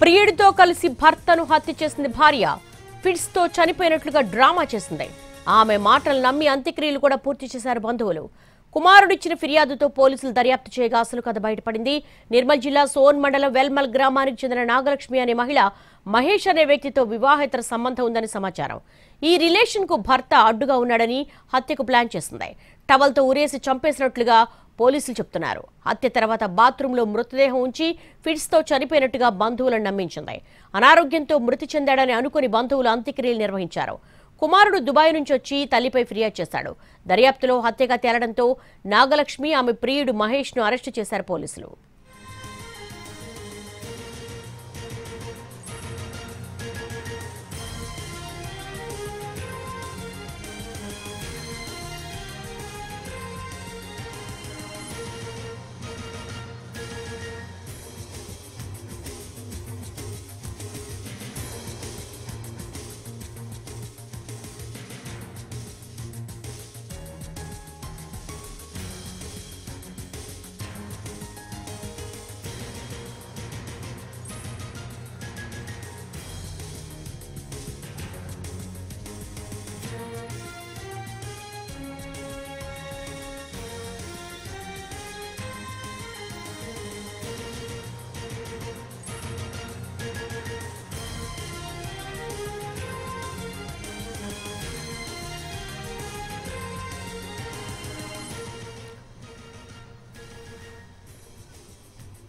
ప్రియుడితో కలిసి భర్తను హత్య చేసింది భార్య. ఫిట్స్ తో చనిపోయినట్లుగా డ్రామా చేసింది. ఆమె మాటలు నమ్మి అంత్యక్రియలు కూడా పూర్తి చేశారు బంధువులు. కుమారుడిచ్చిన ఫిర్యాదుతో పోలీసులు దర్యాప్తు చేయగా అసలు కథ బయటపడింది. నిర్మల్ జిల్లా సోన్ మండలం వెల్మల్ గ్రామానికి చెందిన నాగలక్ష్మి అనే మహిళ మహేష్ అనే వ్యక్తితో వివాహేతర సంబంధం ఉందని సమాచారం. ఈ రిలేషన్ కు భర్త అడ్డుగా ఉన్నాడని హత్యకు ప్లాన్ చేసింది. టవల్తో ఉరేసి చంపేసినట్లుగా పోలీసులు చెప్తున్నారు. హత్య తర్వాత బాత్రూంలో మృతదేహం ఉంచి ఫిట్స్ తో చనిపోయినట్టుగా బంధువులను నమ్మించింది. అనారోగ్యంతో మృతి చెందాడని అనుకుని బంధువులు అంత్యక్రియలు నిర్వహించారు. కుమారుడు దుబాయ్ నుంచి వచ్చి తల్లిపై ఫిర్యాదు చేశాడు. దర్యాప్తులో హత్యగా తేలడంతో నాగలక్ష్మి ఆమె ప్రియుడు మహేష్ ను అరెస్టు చేశారు పోలీసులు.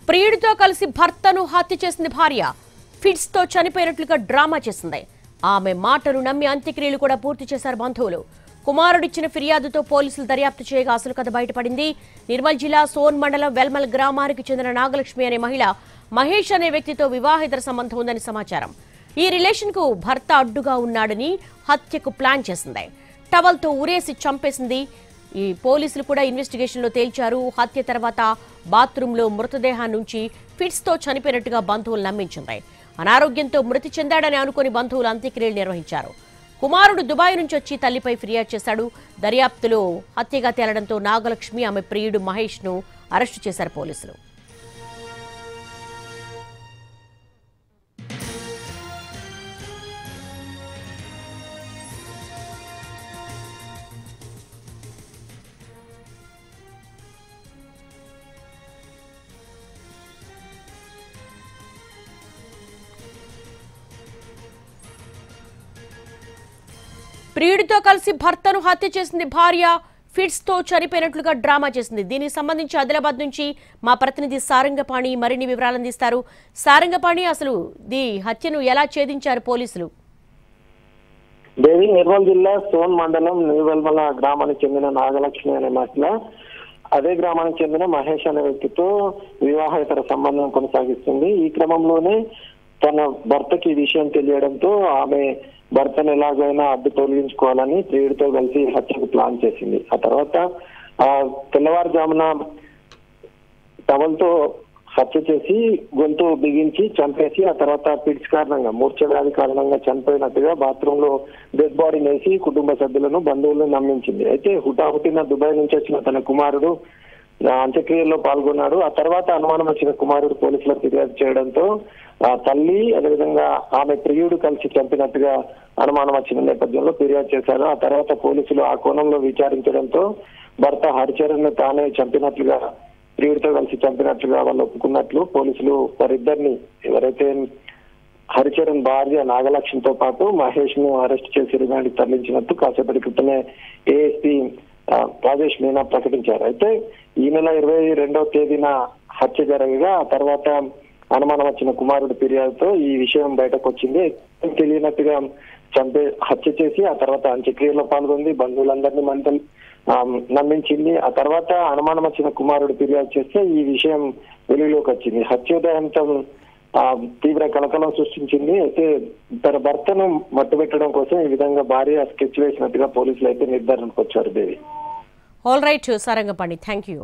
ప్రియుడితో కలిసి భర్తను హత్య చేసింది భార్య. ఫిట్స్ తో చనిపోయినట్లుగా డ్రామా చేసింది. ఆమె మాటలు నమ్మి అంత్యక్రియలు కూడా పూర్తి చేశారు బంధువులు. కుమారుడిచ్చిన ఫిర్యాదుతో పోలీసులు దర్యాప్తు చేయగా అసలు కథ బయటపడింది. నిర్మల్ జిల్లా సోన్ మండలం వెల్మల్ గ్రామానికి చెందిన నాగలక్ష్మి అనే మహిళ మహేష్ అనే వ్యక్తితో వివాహేతర సంబంధం ఉందని సమాచారం. ఈ రిలేషన్ కు భర్త అడ్డుగా ఉన్నాడని హత్యకు ప్లాన్ చేసింది. టవల్తో ఉరేసి చంపేసింది. ఈ పోలీసులు కూడా ఇన్వెస్టిగేషన్ లో తేల్చారు. హత్య తర్వాత బాత్రూంలో మృతదేహాన్ని నుంచి ఫిట్స్ తో చనిపోయినట్టుగా బంధువులు నమ్మించింది. అనారోగ్యంతో మృతి చెందాడని అనుకుని బంధువులు అంత్యక్రియలు నిర్వహించారు. కుమారుడు దుబాయ్ నుంచి వచ్చి తల్లిపై ఫిర్యాదు చేశాడు. దర్యాప్తులో హత్యగా తేలడంతో నాగలక్ష్మి ఆమె ప్రియుడు మహేష్ ను అరెస్టు చేశారు పోలీసులు. ప్రియుడితో కలిసి భర్తను హత్య చేసింది భార్య. ఫిట్స్ తో చనిపోయినట్లుగా డ్రామా చేసింది. దీనికి సంబంధించి ఆదిలాబాద్ నుంచి మా ప్రతినిధి సారంగపాణి మరిన్ని వివరాలు అందిస్తారు. సారంగపాణి, అసలు ఈ హత్యను ఎలా ఛేదించారు పోలీసులు? దేవి, నిర్మల్ జిల్లా సోన్ మండలం నీవెల్మల గ్రామానికి చెందిన నాగలక్ష్మి అనే మహిళ అదే గ్రామానికి చెందిన మహేష్ అనే వ్యక్తితో వివాహేతర సంబంధం కొనసాగిస్తుంది. ఈ క్రమంలోనే తన భర్తకి ఈ విషయం తెలియడంతో ఆమె భర్తను ఎలాగైనా అడ్డు తొలగించుకోవాలని ప్రియుడితో కలిసి హత్యకు ప్లాన్ చేసింది. ఆ తర్వాత తెల్లవారుజామున టవల్తో హత్య చేసి గొంతు బిగించి చంపేసి ఆ తర్వాత పిట్స్ కారణంగా మూర్ఛ వ్యాధి కారణంగా చనిపోయినట్టుగా బాత్రూమ్ లో డెడ్ బాడీ వేసి కుటుంబ సభ్యులను బంధువులను నమ్మించింది. అయితే హుటాహుటిన దుబాయ్ నుంచి వచ్చిన తన కుమారుడు అంత్యక్రియల్లో పాల్గొన్నాడు. ఆ తర్వాత అనుమానం వచ్చిన కుమారుడు పోలీసులకు ఫిర్యాదు చేయడంతో తల్లి అదేవిధంగా ఆమె ప్రియుడు కలిసి చంపినట్టుగా అనుమానం వచ్చిన నేపథ్యంలో ఫిర్యాదు చేశారు. ఆ తర్వాత పోలీసులు ఆ కోణంలో విచారించడంతో భర్త హరిచరణ్ తానే చంపినట్లుగా, ప్రియుడితో కలిసి చంపినట్లుగా వాళ్ళు ఒప్పుకున్నట్లు పోలీసులు వారిద్దరిని, ఎవరైతే హరిచరణ్ భార్య నాగలక్ష్మితో పాటు మహేష్ ను అరెస్ట్ చేసి రిమాండ్కి తరలించినట్టు కాసేపటి క్రితమే ఏఎస్పీ రాజేష్ మీనా ప్రకటించారు. అయితే ఈ నెల 22వ తేదీన హత్య జరగగా ఆ తర్వాత అనుమానం వచ్చిన కుమారుడి ఫిర్యాదుతో ఈ విషయం బయటకు వచ్చింది. తెలియనట్టుగా హత్య చేసి ఆ తర్వాత అంత్యక్రియలో పాల్గొంది, బంధువులందరినీ నమ్మించింది. ఆ తర్వాత అనుమానం వచ్చిన కుమారుడు ఫిర్యాదు చేస్తే ఈ విషయం వెలుగులోకి వచ్చింది. హత్యోదయంతం తీవ్ర కలకలం సృష్టించింది. అయితే తన భర్తను మట్టుబెట్టడం కోసం ఈ విధంగా భార్య స్కెచ్ వేసినట్టుగా పోలీసులు అయితే నిర్ధారణకు వచ్చారు. Devi, all right Sarangapani, thank you.